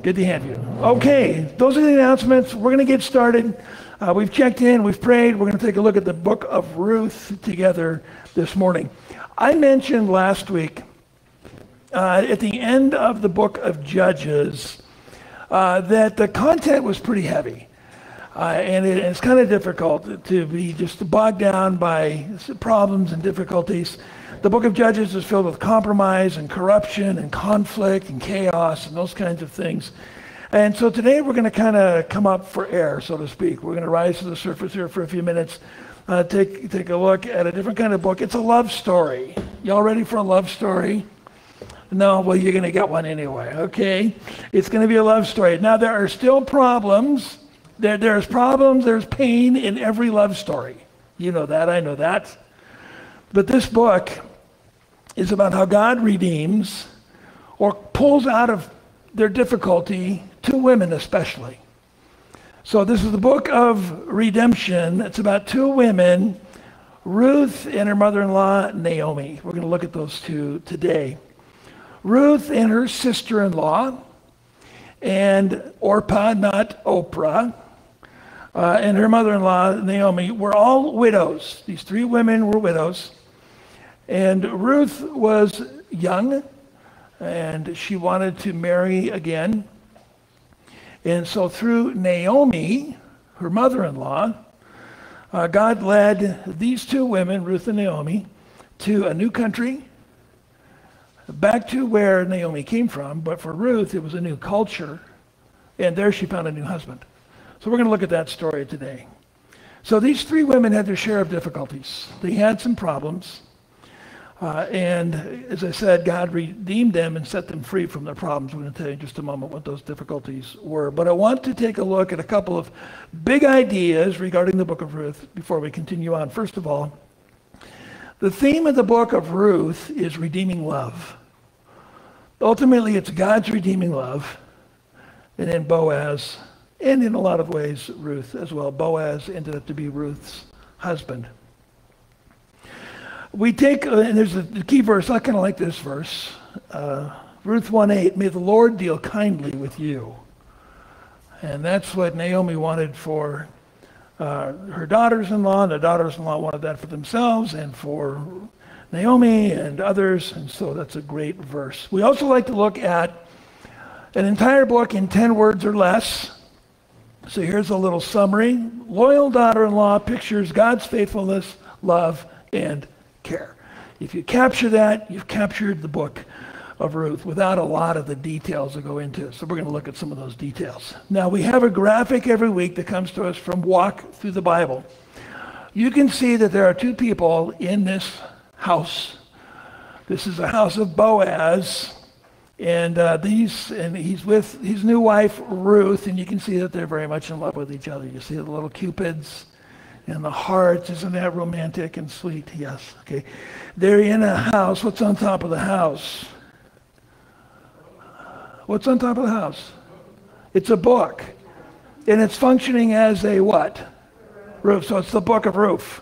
Good to have you. Okay, those are the announcements. We're going to get started. We've checked in, we've prayed. We're going to take a look at the Book of Ruth together this morning. I mentioned last week at the end of the Book of Judges that the content was pretty heavy. And it's kind of difficult to be just bogged down by problems and difficulties. The Book of Judges is filled with compromise and corruption and conflict and chaos and those kinds of things. And so today we're going to kind of come up for air, so to speak. We're going to rise to the surface here for a few minutes, take a look at a different kind of book. It's a love story. Y'all ready for a love story? No, well, you're going to get one anyway, okay? It's going to be a love story. Now, there are still problems. There's problems, there's pain in every love story. You know that, I know that. But this book is about how God redeems or pulls out of their difficulty two women especially. So this is the book of redemption. It's about two women, Ruth and her mother-in-law, Naomi. We're going to look at those two today. Ruth and her sister-in-law, and Orpah, not Oprah, and her mother-in-law, Naomi, were all widows. These three women were widows. And Ruth was young, and she wanted to marry again. And so through Naomi, her mother-in-law, God led these two women, Ruth and Naomi, to a new country, back to where Naomi came from. But for Ruth, it was a new culture, and there she found a new husband. So we're going to look at that story today. So these three women had their share of difficulties. They had some problems. And as I said, God redeemed them and set them free from their problems. We're going to tell you in just a moment what those difficulties were. But I want to take a look at a couple of big ideas regarding the book of Ruth before we continue on. First of all, the theme of the book of Ruth is redeeming love. Ultimately, it's God's redeeming love. And then Boaz, and in a lot of ways, Ruth as well. Boaz ended up to be Ruth's husband. We take, and there's a key verse, I kind of like this verse, Ruth 1:8, may the Lord deal kindly with you. And that's what Naomi wanted for her daughters-in-law, and the daughters-in-law wanted that for themselves and for Naomi and others, and so that's a great verse. We also like to look at an entire book in 10 words or less. So here's a little summary. Loyal daughter-in-law pictures God's faithfulness, love, and care. If you capture that, you've captured the book of Ruth without a lot of the details that go into it. So we're going to look at some of those details. Now, we have a graphic every week that comes to us from Walk Through the Bible. You can see that there are two people in this house. This is the house of Boaz, and he's with his new wife, Ruth, and you can see that they're very much in love with each other. You see the little cupids and the hearts. Isn't that romantic and sweet? Yes. Okay. They're in a house. What's on top of the house? What's on top of the house? It's a book. And it's functioning as a what? Roof. So it's the book of Ruth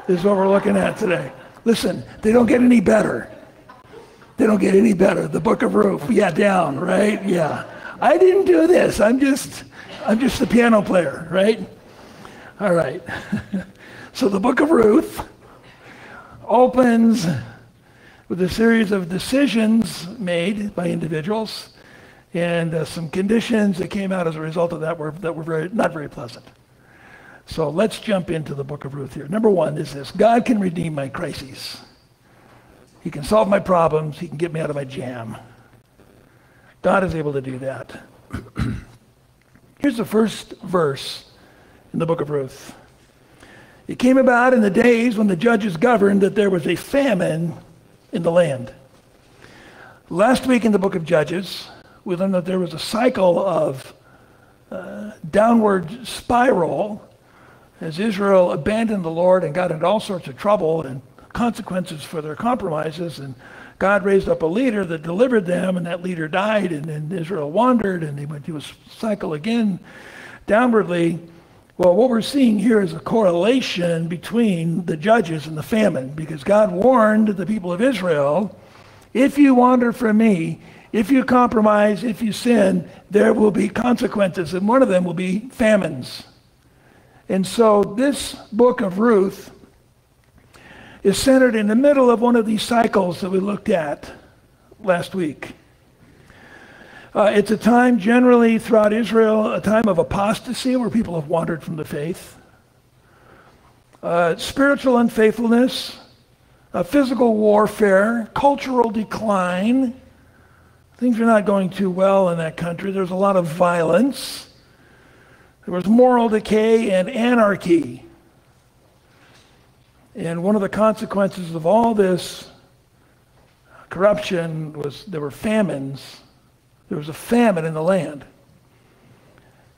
is what we're looking at today. Listen, they don't get any better. They don't get any better. The book of Ruth. Yeah, down, right? Yeah. I didn't do this. I'm just the piano player, right? All right. So the book of Ruth opens with a series of decisions made by individuals and some conditions that came out as a result of that were not very pleasant. So let's jump into the book of Ruth here. Number one is this: God can redeem my crises. He can solve my problems. He can get me out of my jam. God is able to do that. Here's the first verse in the book of Ruth. It came about in the days when the judges governed that there was a famine in the land. Last week in the book of Judges, we learned that there was a cycle of downward spiral as Israel abandoned the Lord and got into all sorts of trouble and consequences for their compromises. And God raised up a leader that delivered them, and that leader died, and then Israel wandered, and they went through a cycle again downwardly. Well, what we're seeing here is a correlation between the judges and the famine, because God warned the people of Israel, if you wander from me If you compromise, if you sin, there will be consequences, and one of them will be famines. And so this book of Ruth is centered in the middle of one of these cycles that we looked at last week. It's a time generally throughout Israel, a time of apostasy where people have wandered from the faith. Spiritual unfaithfulness, physical warfare, cultural decline. Things are not going too well in that country. There's a lot of violence. There was moral decay and anarchy. And one of the consequences of all this corruption was there were famines. There was a famine in the land.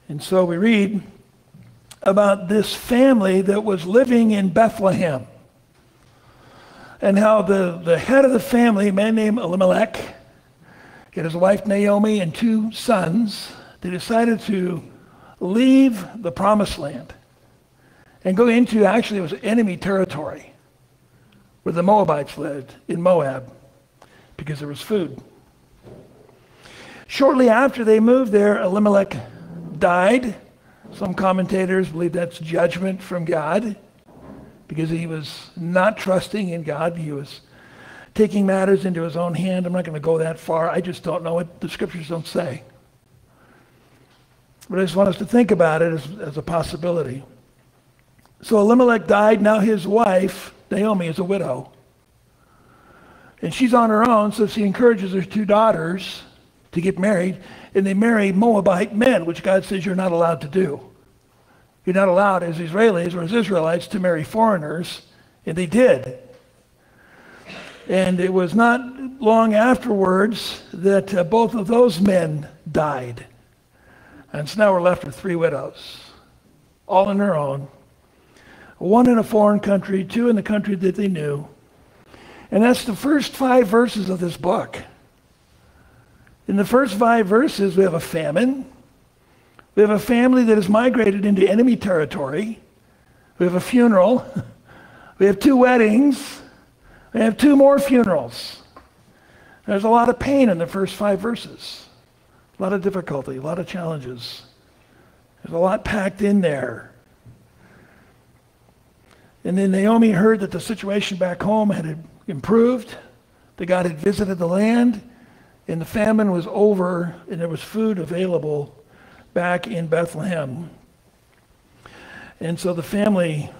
And so we read about this family that was living in Bethlehem, and how the head of the family, a man named Elimelech, and his wife Naomi and 2 sons, they decided to leave the promised land and go into, actually it was enemy territory, where the Moabites lived, in Moab, because there was food. Shortly after they moved there, Elimelech died. Some commentators believe that's judgment from God, because he was not trusting in God. He was taking matters into his own hand. I'm not going to go that far. I just don't know what the scriptures don't say. But I just want us to think about it as a possibility. So Elimelech died. Now his wife, Naomi, is a widow. And she's on her own, so she encourages her 2 daughters to get married, and they marry Moabite men, which God says you're not allowed to do. You're not allowed as Israelis or as Israelites to marry foreigners, and they did. And it was not long afterwards that both of those men died. And so now we're left with 3 widows, all on their own. 1 in a foreign country, 2 in the country that they knew. And that's the first 5 verses of this book. In the first 5 verses, we have a famine. We have a family that has migrated into enemy territory. We have a funeral. We have 2 weddings. We have 2 more funerals. There's a lot of pain in the first 5 verses. A lot of difficulty, a lot of challenges. There's a lot packed in there. And then Naomi heard that the situation back home had improved, that God had visited the land, and the famine was over, and there was food available back in Bethlehem. And so the family,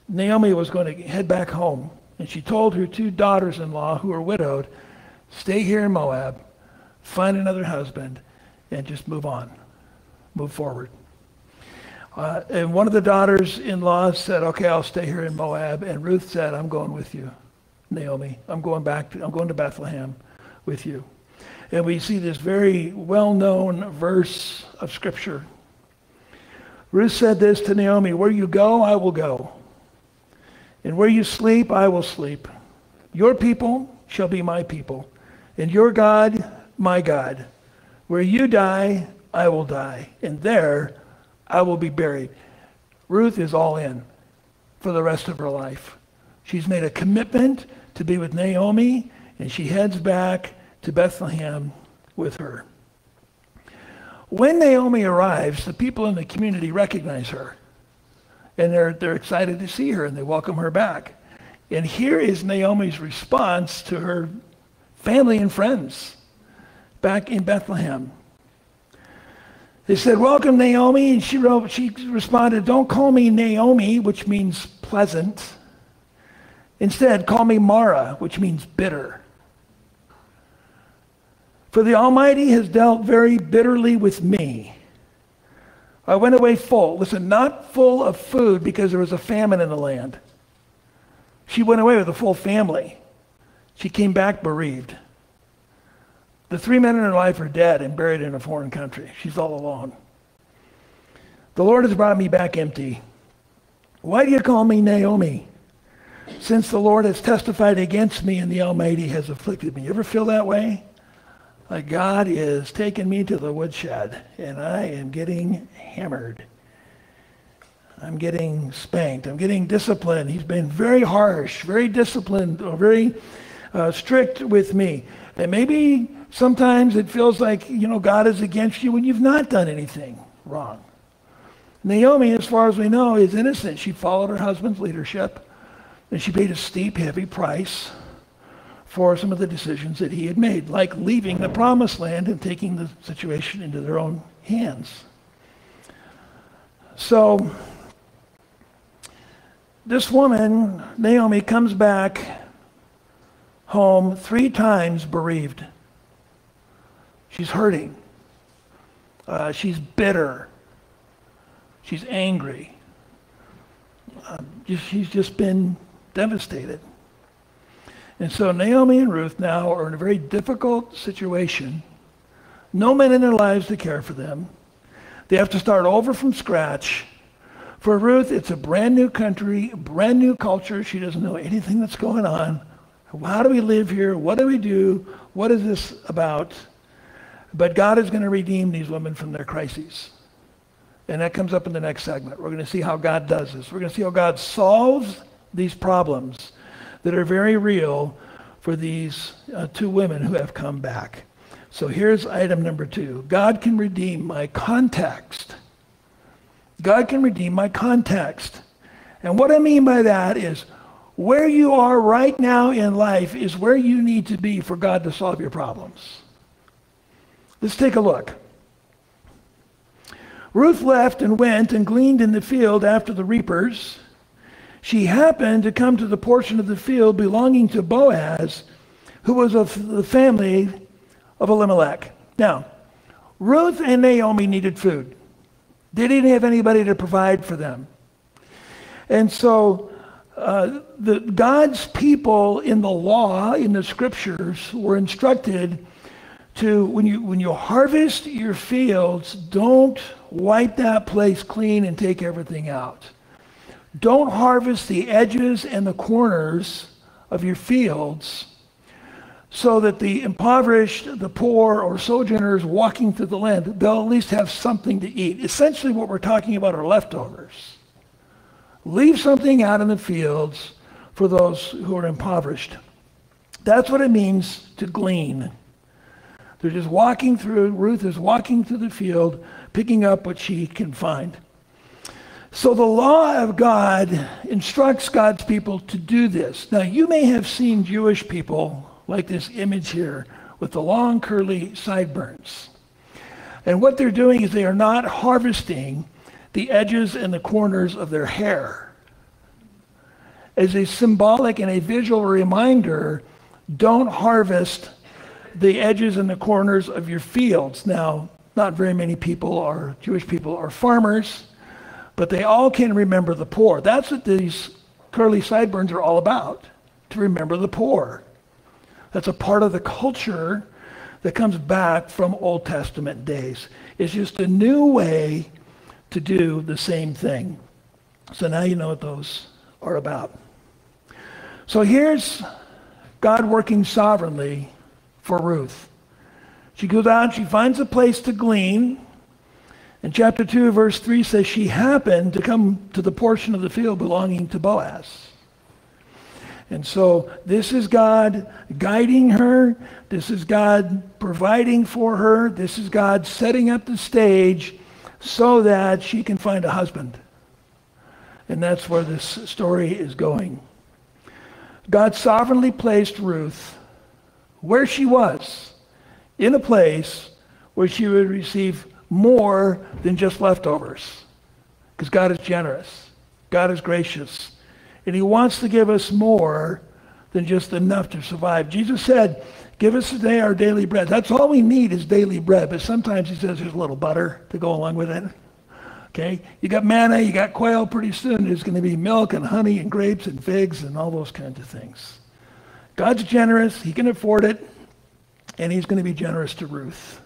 Naomi was going to head back home, and she told her 2 daughters-in-law who were widowed, stay here in Moab, find another husband, and just move on, move forward. And one of the daughters-in-law said, okay, I'll stay here in Moab. And Ruth said, I'm going with you, Naomi. I'm going to Bethlehem with you. And we see this very well-known verse of Scripture. Ruth said this to Naomi, where you go, I will go. And where you sleep, I will sleep. Your people shall be my people, and your God, my God. Where you die, I will die, and there I will be buried. Ruth is all in for the rest of her life. She's made a commitment to be with Naomi, and she heads back to Bethlehem with her. When Naomi arrives, the people in the community recognize her, and they're excited to see her, and they welcome her back. And here is Naomi's response to her family and friends back in Bethlehem. They said, welcome, Naomi. And she responded, don't call me Naomi, which means pleasant. Instead, call me Mara, which means bitter. For the Almighty has dealt very bitterly with me. I went away full. Listen, not full of food because there was a famine in the land. She went away with a full family. She came back bereaved. The 3 men in her life are dead and buried in a foreign country. She's all alone. The Lord has brought me back empty. Why do you call me Naomi? Since the Lord has testified against me and the Almighty has afflicted me. You ever feel that way? Like God is taking me to the woodshed and I am getting hammered. I'm getting spanked. I'm getting disciplined. He's been very harsh, very disciplined, very strict with me. And maybe sometimes it feels like, God is against you when you've not done anything wrong. Naomi, as far as we know, is innocent. She followed her husband's leadership, and she paid a steep, heavy price for some of the decisions that he had made, like leaving the promised land and taking the situation into their own hands. So this woman, Naomi, comes back home 3 times bereaved. She's hurting. She's bitter. She's angry. She's just been devastated. And so Naomi and Ruth now are in a very difficult situation. No men in their lives to care for them. They have to start over from scratch. For Ruth, it's a brand new country, a brand new culture. She doesn't know anything that's going on. How do we live here? What do we do? What is this about? But God is going to redeem these women from their crises. And that comes up in the next segment. We're going to see how God does this. We're going to see how God solves these problems that are very real for these 2 women who have come back. So here's item number 2. God can redeem my context. God can redeem my context. And what I mean by that is where you are right now in life is where you need to be for God to solve your problems. Let's take a look. Ruth left and went and gleaned in the field after the reapers. She happened to come to the portion of the field belonging to Boaz, who was of the family of Elimelech. Now, Ruth and Naomi needed food. They didn't have anybody to provide for them. And so God's people in the law, in the scriptures, were instructed to, when you harvest your fields, don't wipe that place clean and take everything out. Don't harvest the edges and the corners of your fields so that the impoverished, the poor, or sojourners walking through the land, they'll at least have something to eat. Essentially what we're talking about are leftovers. Leave something out in the fields for those who are impoverished. That's what it means to glean. They're just walking through, Ruth is walking through the field, picking up what she can find. So the law of God instructs God's people to do this. Now, you may have seen Jewish people like this image here with the long curly sideburns. And what they're doing is they are not harvesting the edges and the corners of their hair. As a symbolic and a visual reminder, don't harvest the edges and the corners of your fields. Now, not very many people are, Jewish people are farmers, but they all can remember the poor. That's what these curly sideburns are all about, to remember the poor. That's a part of the culture that comes back from Old Testament days. It's just a new way to do the same thing. So now you know what those are about. So here's God working sovereignly for Ruth. She goes out, she finds a place to glean. And chapter 2, verse 3 says she happened to come to the portion of the field belonging to Boaz. And so this is God guiding her. This is God providing for her. This is God setting up the stage so that she can find a husband. And that's where this story is going. God sovereignly placed Ruth where she was, in a place where she would receive more than just leftovers. Because God is generous. God is gracious. And he wants to give us more than just enough to survive. Jesus said, give us today our daily bread. That's all we need is daily bread. But sometimes he says there's a little butter to go along with it. Okay? You got manna, you got quail. Pretty soon there's going to be milk and honey and grapes and figs and all those kinds of things. God's generous. He can afford it. And he's going to be generous to Ruth.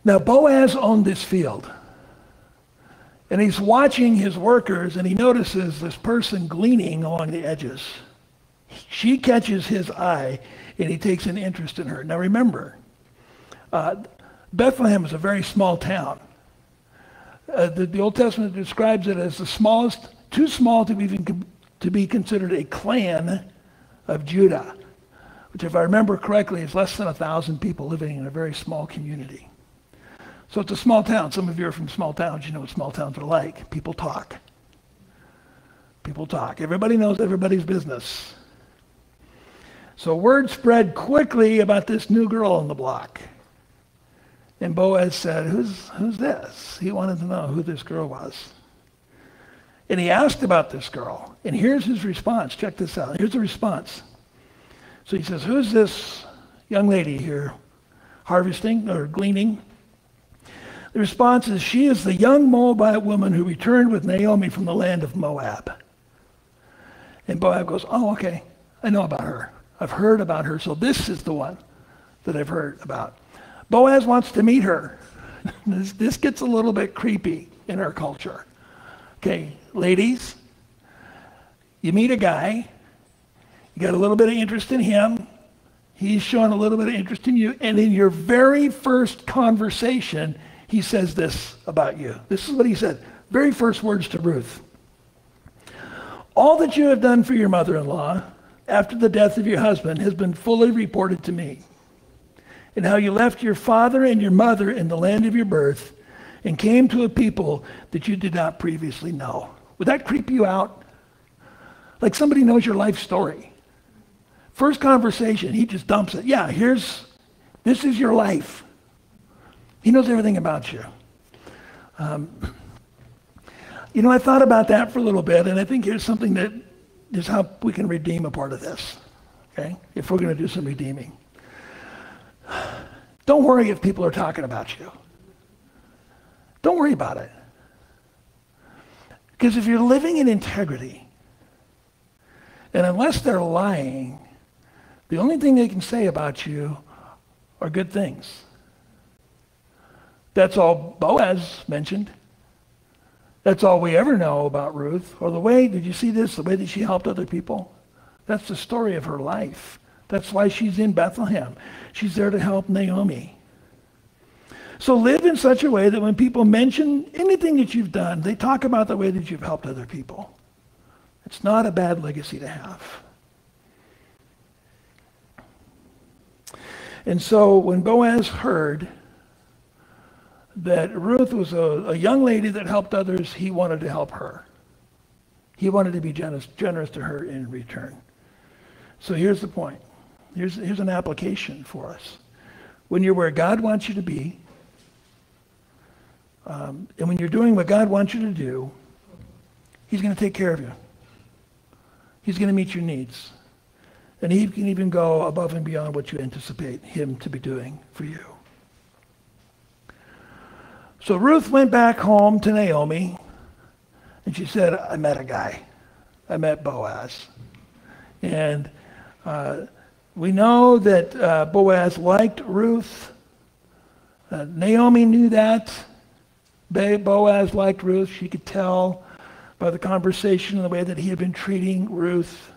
Now, Boaz owned this field. And he's watching his workers, and he notices this person gleaning along the edges. She catches his eye, and he takes an interest in her. Now, remember, Bethlehem is a very small town. The Old Testament describes it as the smallest, too small to be considered a clan of Judah, which if I remember correctly is less than 1,000 people living in a very small community. So it's a small town. Some of you are from small towns. You know what small towns are like. People talk. People talk. Everybody knows everybody's business. So word spread quickly about this new girl on the block. And Boaz said, who's this? He wanted to know who this girl was. And he asked about this girl. And here's his response. Check this out. Here's the response. So he says, who's this young lady here harvesting or gleaning? The response is, she is the young Moabite woman who returned with Naomi from the land of Moab. And Boaz goes, oh, okay, I know about her. I've heard about her, so this is the one that I've heard about. Boaz wants to meet her. This gets a little bit creepy in our culture. Okay, ladies, you meet a guy, you got a little bit of interest in him, he's showing a little bit of interest in you, and in your very first conversation, he says this about you. This is what he said, very first words to Ruth. All that you have done for your mother-in-law after the death of your husband has been fully reported to me, and how you left your father and your mother in the land of your birth and came to a people that you did not previously know. Would that creep you out? Like somebody knows your life story. First conversation, he just dumps it. Yeah, this is your life. He knows everything about you. I thought about that for a little bit, and I think here's something that is how we can redeem a part of this, okay? If we're going to do some redeeming. Don't worry if people are talking about you. Don't worry about it. Because if you're living in integrity, and unless they're lying, the only thing they can say about you are good things. That's all Boaz mentioned. That's all we ever know about Ruth. Or did you see this? The way that she helped other people? That's the story of her life. That's why she's in Bethlehem. She's there to help Naomi. So live in such a way that when people mention anything that you've done, they talk about the way that you've helped other people. It's not a bad legacy to have. And so when Boaz heard that Ruth was a young lady that helped others, he wanted to help her. He wanted to be generous to her in return. So here's the point. Here's an application for us. When you're where God wants you to be, and when you're doing what God wants you to do, he's going to take care of you. He's going to meet your needs. And he can even go above and beyond what you anticipate him to be doing for you. So Ruth went back home to Naomi, and she said, I met a guy. I met Boaz. And we know that Boaz liked Ruth. Naomi knew that. Boaz liked Ruth. She could tell by the conversation and the way that he had been treating Ruth.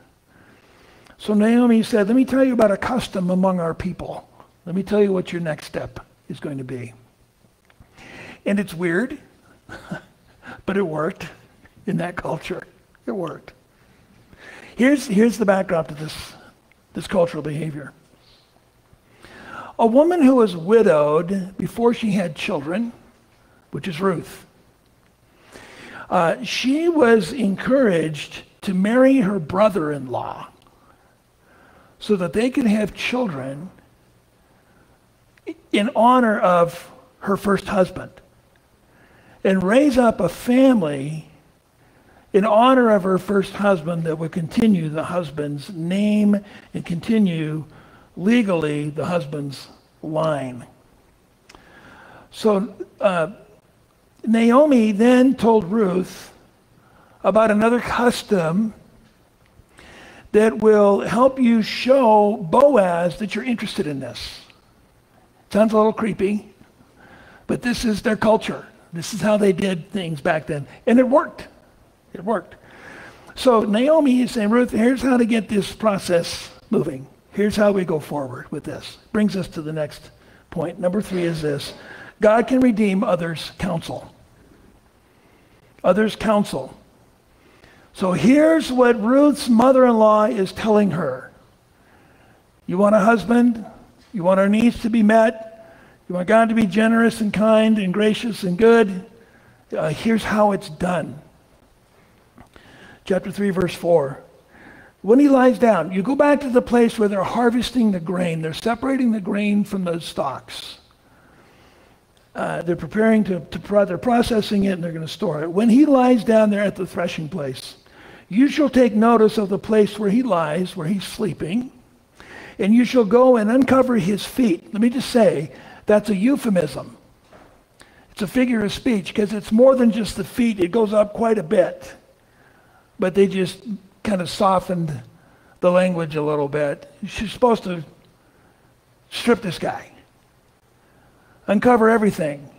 So Naomi said, let me tell you about a custom among our people. Let me tell you what your next step is going to be. And it's weird, but it worked in that culture. It worked. Here's the backdrop to this cultural behavior. A woman who was widowed before she had children, which is Ruth, she was encouraged to marry her brother-in-law so that they could have children in honor of her first husband and raise up a family in honor of her first husband that would continue the husband's name and continue legally the husband's line. So Naomi then told Ruth about another custom that will help you show Boaz that you're interested in this. Sounds a little creepy, but this is their culture. This is how they did things back then. And it worked. It worked. So Naomi is saying, Ruth, here's how to get this process moving. Here's how we go forward with this. Brings us to the next point. Number 3 is this. God can redeem others' counsel. Others' counsel. So here's what Ruth's mother-in-law is telling her. You want a husband? You want our needs to be met? You want God to be generous and kind and gracious and good? Here's how it's done. Chapter 3, verse 4. When he lies down, you go back to the place where they're harvesting the grain. They're separating the grain from the stalks. They're preparing they're processing it, and they're going to store it. When he lies down there at the threshing place, you shall take notice of the place where he lies, where he's sleeping, and you shall go and uncover his feet. Let me just say, that's a euphemism. It's a figure of speech, because it's more than just the feet. It goes up quite a bit. But they just kind of softened the language a little bit. She's supposed to strip this guy. Uncover everything.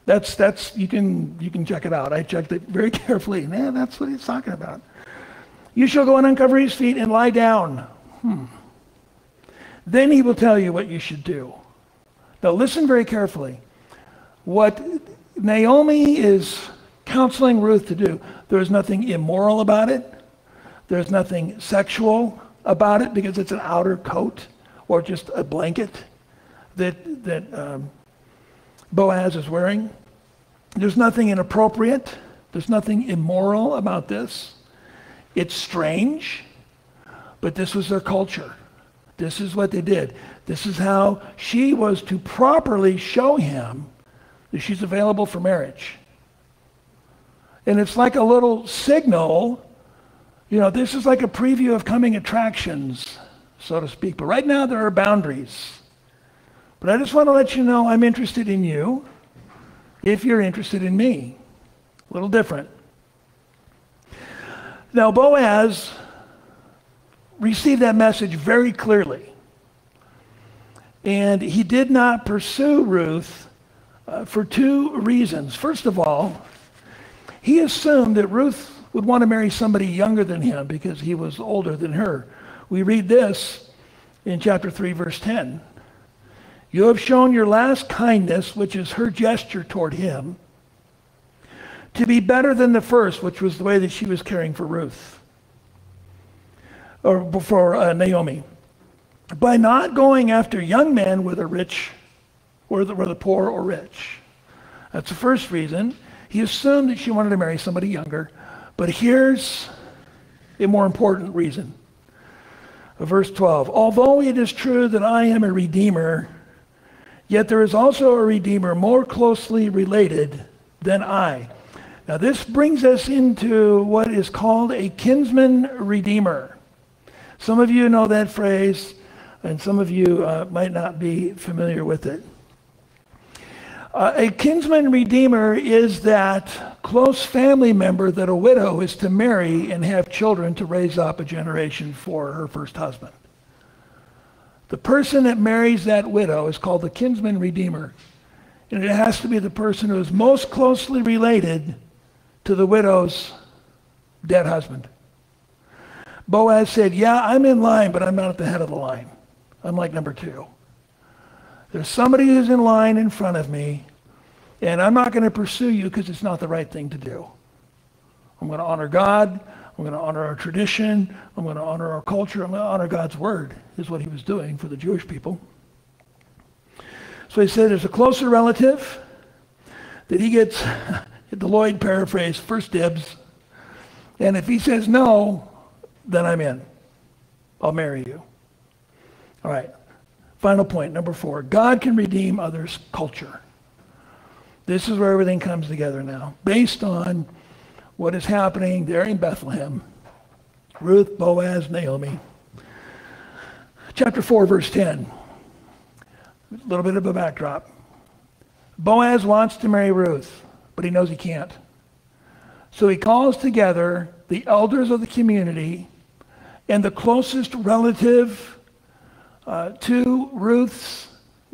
That's you can check it out. I checked it very carefully. Man, that's what he's talking about. You shall go and uncover his feet and lie down. Then he will tell you what you should do. Now listen very carefully. What Naomi is counseling Ruth to do, there's nothing immoral about it. There's nothing sexual about it, because it's an outer coat or just a blanket that Boaz is wearing. There's nothing inappropriate. There's nothing immoral about this. It's strange, but this was their culture. This is what they did. This is how she was to properly show him that she's available for marriage. And it's like a little signal. This is like a preview of coming attractions, so to speak. But right now there are boundaries. But I just want to let you know I'm interested in you if you're interested in me. A little different. Now Boaz received that message very clearly. And he did not pursue Ruth for two reasons. First of all, he assumed that Ruth would want to marry somebody younger than him because he was older than her. We read this in chapter 3, verse 10. You have shown your last kindness, which is her gesture toward him, to be better than the first, which was the way that she was caring for Ruth, or for Naomi, by not going after young men, whether rich, or whether poor or rich. That's the first reason. He assumed that she wanted to marry somebody younger. But here's a more important reason. Verse 12. Although it is true that I am a redeemer, yet there is also a redeemer more closely related than I. Now this brings us into what is called a kinsman redeemer. Some of you know that phrase, and some of you might not be familiar with it. A kinsman redeemer is that close family member that a widow is to marry and have children to raise up a generation for her first husband. The person that marries that widow is called the kinsman redeemer. And it has to be the person who is most closely related to the widow's dead husband. Boaz said, yeah, I'm in line, but I'm not at the head of the line. I'm like number 2. There's somebody who's in line in front of me, and I'm not going to pursue you because it's not the right thing to do. I'm going to honor God. I'm going to honor our tradition. I'm going to honor our culture. I'm going to honor God's word, is what he was doing for the Jewish people. So he said there's a closer relative that he gets, the Lloyd paraphrase, first dibs. And if he says no, then I'm in. I'll marry you. All right. Final point, number 4. God can redeem others' culture. This is where everything comes together now, based on what is happening there in Bethlehem. Ruth, Boaz, Naomi. Chapter 4, verse 10. A little bit of a backdrop. Boaz wants to marry Ruth, but he knows he can't. So he calls together the elders of the community and the closest relative to Ruth's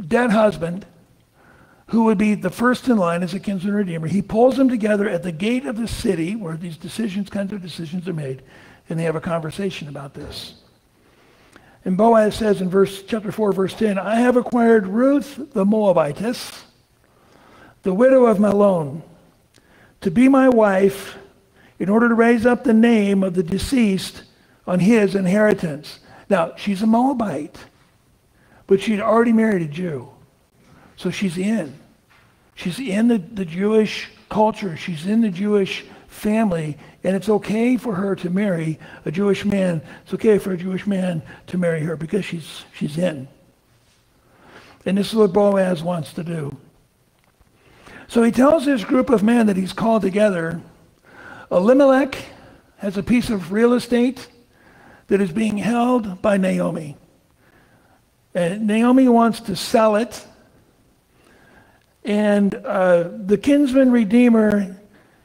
dead husband, who would be the first in line as a kinsman redeemer. He pulls them together at the gate of the city where these kinds of decisions are made, and they have a conversation about this. And Boaz says in chapter 4, verse 10, I have acquired Ruth the Moabitess, the widow of Mahlon, to be my wife in order to raise up the name of the deceased on his inheritance. Now, she's a Moabite, but she'd already married a Jew. So she's in. She's in the Jewish culture. She's in the Jewish family, and it's okay for her to marry a Jewish man. It's okay for a Jewish man to marry her because she's in. And this is what Boaz wants to do. So he tells this group of men that he's called together, Elimelech has a piece of real estate that is being held by Naomi. And Naomi wants to sell it. And the kinsman redeemer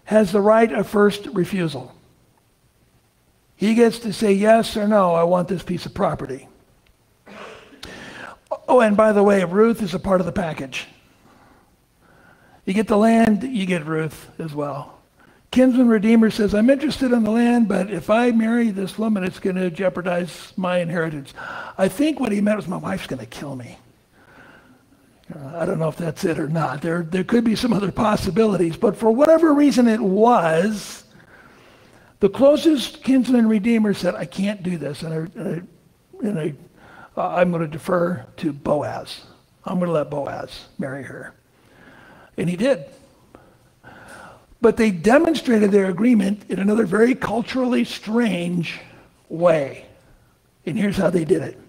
has the right of first refusal. He gets to say yes or no, I want this piece of property. Oh, and by the way, Ruth is a part of the package. You get the land, you get Ruth as well. Kinsman redeemer says, I'm interested in the land, but if I marry this woman, it's going to jeopardize my inheritance. I think what he meant was my wife's going to kill me. I don't know if that's it or not. There could be some other possibilities, but for whatever reason it was, the closest kinsman redeemer said, I can't do this, and I'm going to defer to Boaz. I'm going to let Boaz marry her. And he did. But they demonstrated their agreement in another very culturally strange way. And here's how they did it.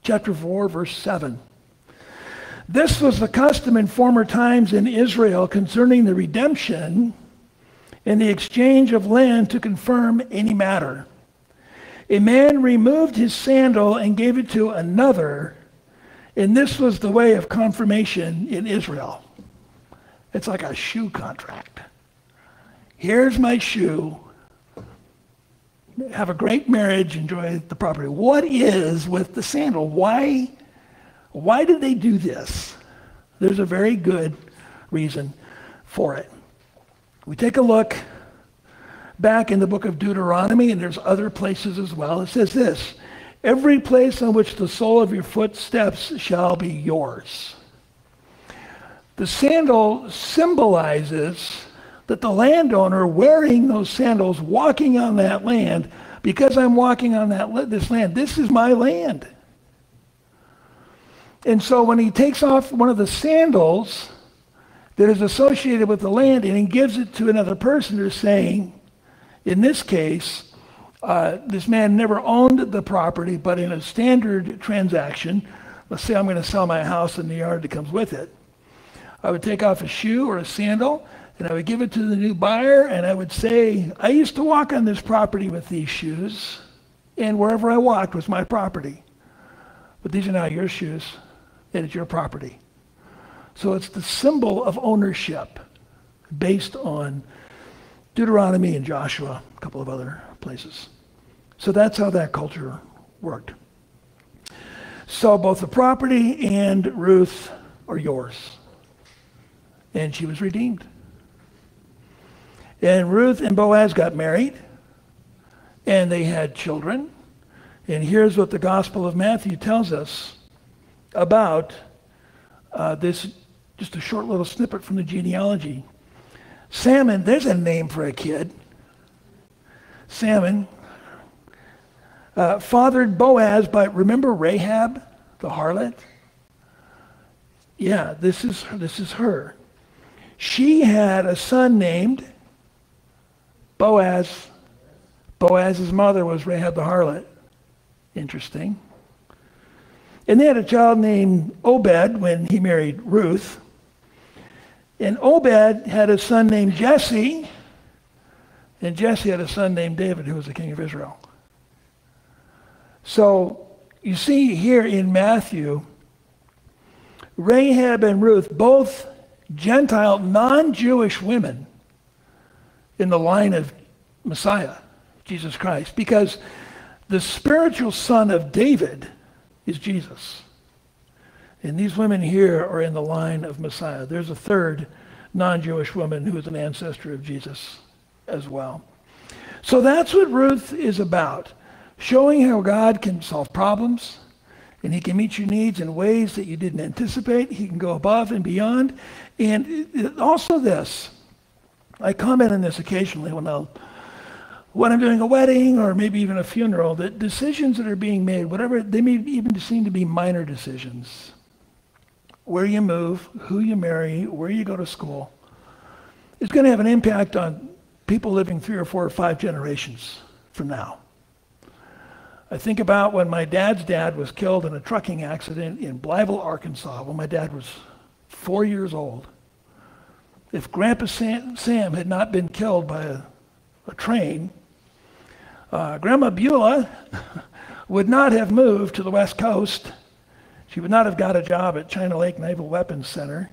Chapter 4, verse 7. This was the custom in former times in Israel concerning the redemption and the exchange of land to confirm any matter. A man removed his sandal and gave it to another, and this was the way of confirmation in Israel. It's like a shoe contract. Here's my shoe. Have a great marriage, enjoy the property. What is with the sandal? Why did they do this? There's a very good reason for it. We take a look back in the book of Deuteronomy, and there's other places as well. It says this, every place on which the sole of your foot steps shall be yours. The sandal symbolizes that the landowner wearing those sandals, walking on that land, because I'm walking on this land, this is my land. And so when he takes off one of the sandals that is associated with the land and he gives it to another person, they're saying, in this case, this man never owned the property, but in a standard transaction, let's say I'm going to sell my house and the yard that comes with it. I would take off a shoe or a sandal, and I would give it to the new buyer, and I would say, I used to walk on this property with these shoes, and wherever I walked was my property. But these are now your shoes, and it's your property. So it's the symbol of ownership based on Deuteronomy and Joshua, a couple of other places. So that's how that culture worked. So both the property and Ruth are yours. And she was redeemed. And Ruth and Boaz got married, and they had children. And here's what the Gospel of Matthew tells us about this, just a short little snippet from the genealogy. Salmon, there's a name for a kid. Salmon fathered Boaz by, remember Rahab, the harlot? Yeah, this is her. She had a son named Boaz. Boaz's mother was Rahab the harlot. Interesting. And they had a child named Obed when he married Ruth. And Obed had a son named Jesse. And Jesse had a son named David, who was the king of Israel. So you see here in Matthew, Rahab and Ruth, both Gentile, non-Jewish women in the line of Messiah, Jesus Christ, because the spiritual son of David is Jesus. And these women here are in the line of Messiah. There's a third non-Jewish woman who is an ancestor of Jesus as well. So that's what Ruth is about, showing how God can solve problems, and he can meet your needs in ways that you didn't anticipate. He can go above and beyond. And also this, I comment on this occasionally when when I'm doing a wedding or maybe even a funeral, that decisions that are being made, whatever, they may even seem to be minor decisions. Where you move, who you marry, where you go to school, it's going to have an impact on people living 3 or 4 or 5 generations from now. I think about when my dad's dad was killed in a trucking accident in Blytheville, Arkansas, when my dad was 4 years old. If Grandpa Sam had not been killed by a train, Grandma Beulah would not have moved to the West Coast. She would not have got a job at China Lake Naval Weapons Center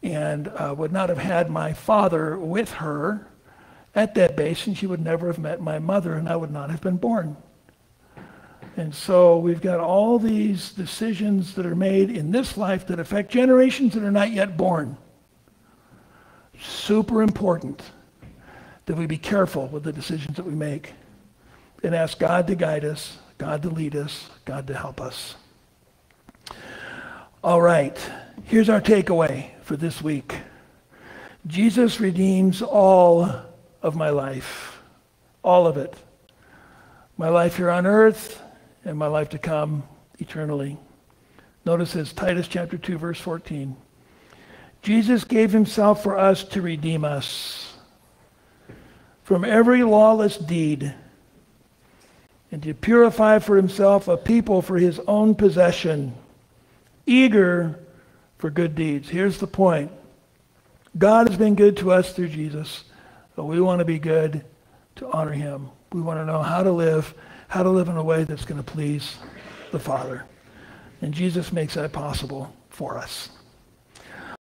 and would not have had my father with her at that base, and she would never have met my mother, and I would not have been born. And so we've got all these decisions that are made in this life that affect generations that are not yet born. Super important that we be careful with the decisions that we make and ask God to guide us, God to lead us, God to help us. All right, here's our takeaway for this week. Jesus redeems all of my life, all of it. My life here on earth and my life to come eternally. Notice this, Titus chapter 2, verse 14. Jesus gave himself for us to redeem us from every lawless deed and to purify for himself a people for his own possession, eager for good deeds. Here's the point. God has been good to us through Jesus, but we want to be good to honor him. We want to know how to live in a way that's going to please the Father. And Jesus makes that possible for us.